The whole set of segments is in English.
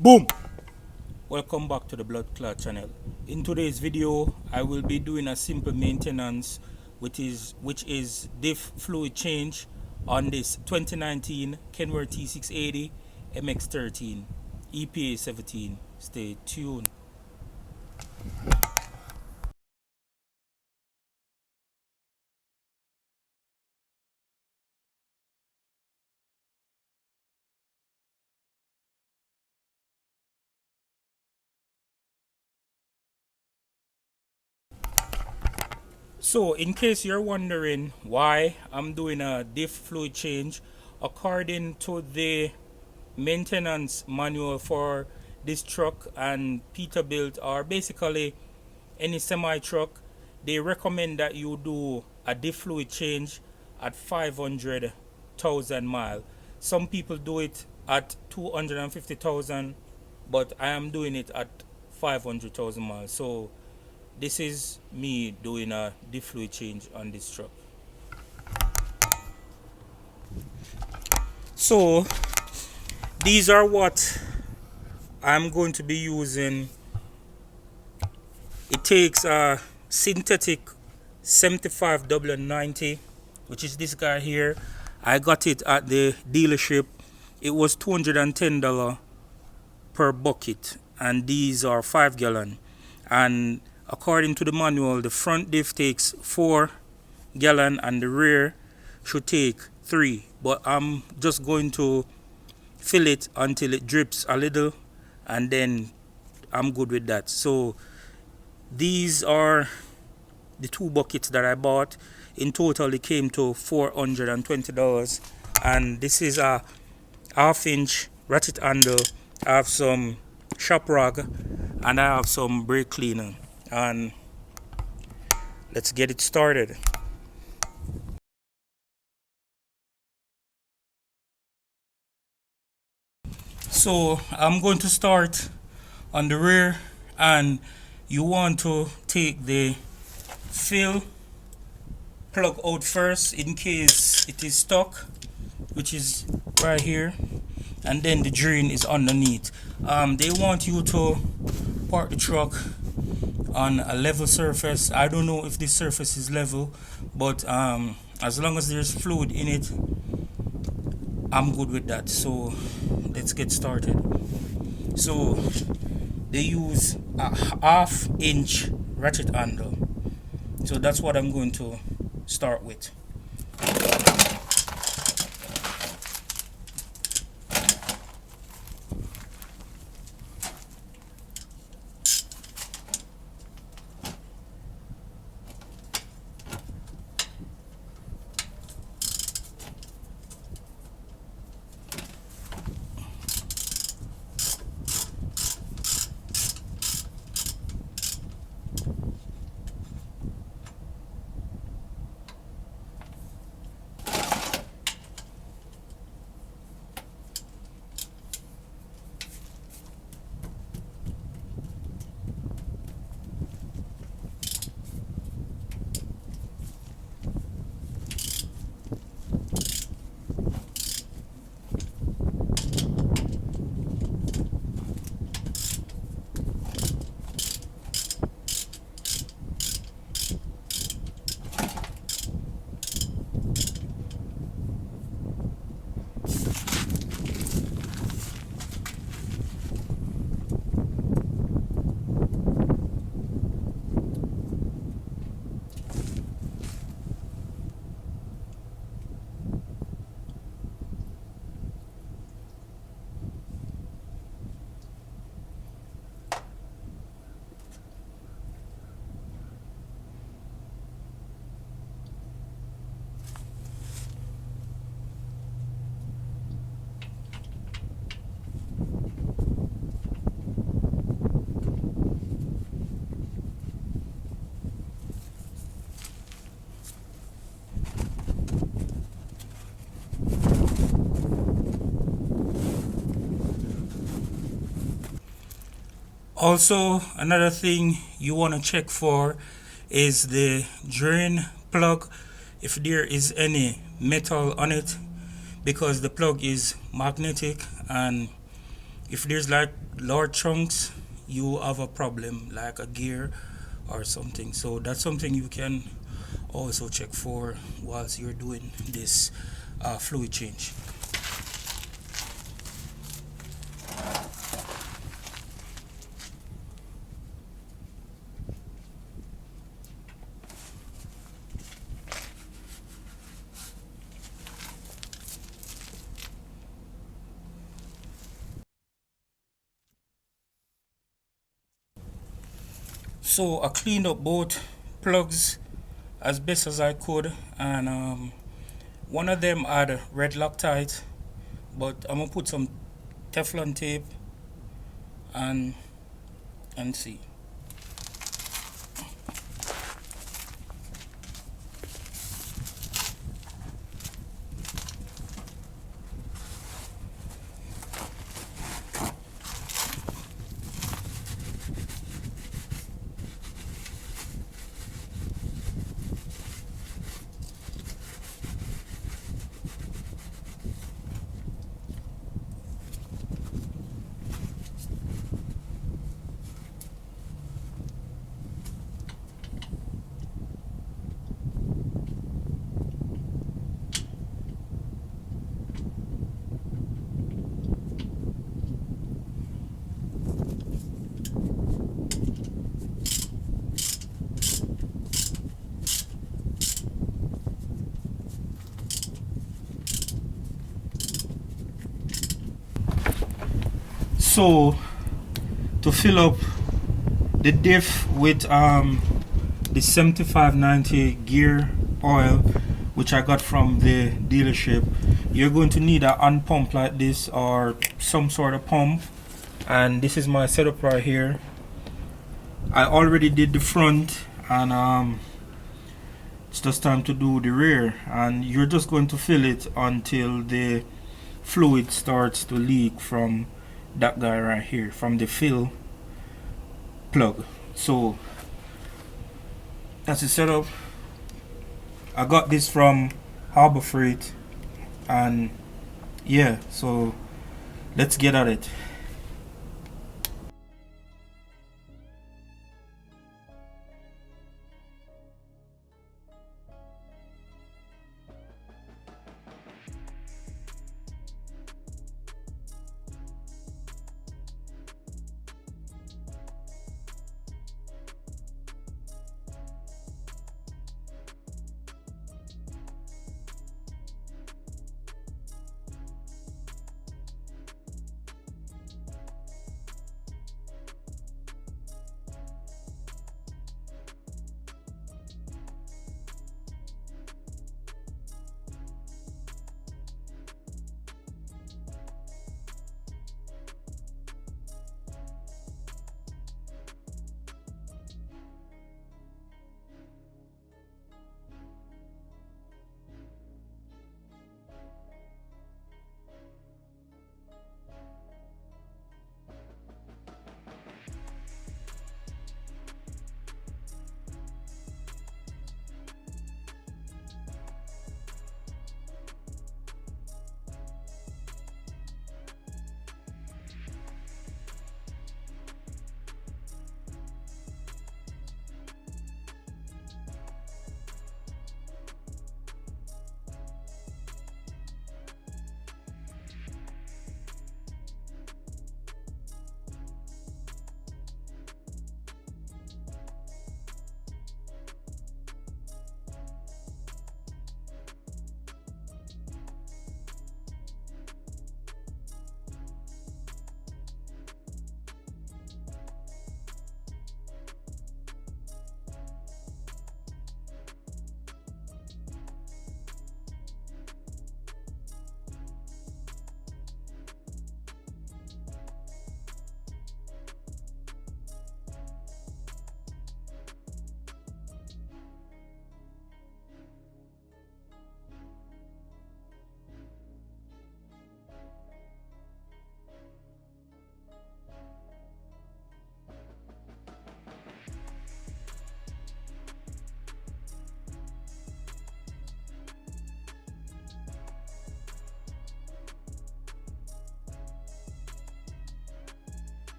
Boom! Welcome back to the Blood Clot channel. In today's video, I will be doing a simple maintenance which is diff fluid change on this 2019 Kenworth T680 MX13 EPA17. Stay tuned. So, in case you're wondering why I'm doing a diff fluid change, according to the maintenance manual for this truck and Peterbilt, or basically any semi truck, they recommend that you do a diff fluid change at 500,000 miles. Some people do it at 250,000, but I am doing it at 500,000 miles. So this is me doing a diff fluid change on this truck. So these are what I'm going to be using. It takes a synthetic 75W90, which is this guy here. I got it at the dealership. It was $210 per bucket, and these are 5 gallon. And according to the manual, the front diff takes 4 gallon and the rear should take 3. But I'm just going to fill it until it drips a little, and then I'm good with that. So these are the 2 buckets that I bought. In total it came to $420, and this is a 1/2 inch ratchet handle. I have some shop rag and I have some brake cleaner, and let's get it started. So I'm going to start on the rear, and you want to take the fill plug out first in case it is stuck, which is right here, and then the drain is underneath. They want you to park the truck on a level surface. I don't know if this surface is level, but as long as there's fluid in it, I'm good with that. So let's get started. So they use a 1/2 inch ratchet handle, so that's what I'm going to start with. Also, another thing you want to check for is the drain plug, if there is any metal on it, because the plug is magnetic, and if there's like large chunks, you have a problem like a gear or something. So that's something you can also check for whilst you're doing this fluid change. So I cleaned up both plugs as best as I could, and one of them had red Loctite, but I'm gonna put some Teflon tape and see. So to fill up the diff with the 7590 gear oil, which I got from the dealership, you're going to need a hand pump like this or some sort of pump. And this is my setup right here. I already did the front, and it's just time to do the rear, and you're just going to fill it until the fluid starts to leak from that guy right here, from the fill plug. So that's the setup. I got this from Harbor Freight, and yeah, so let's get at it.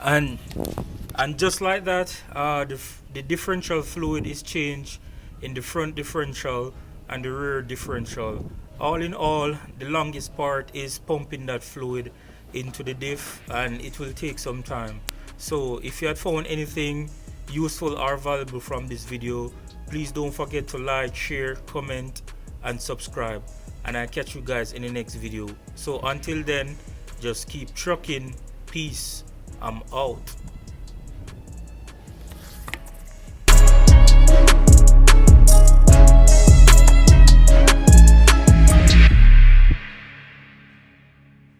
and just like that, the differential fluid is changed in the front differential and the rear differential. All in all, the longest part is pumping that fluid into the diff, and it will take some time. So if you had found anything useful or valuable from this video, please don't forget to like, share, comment and subscribe, and I'll catch you guys in the next video. So until then, just keep trucking. Peace. I'm out.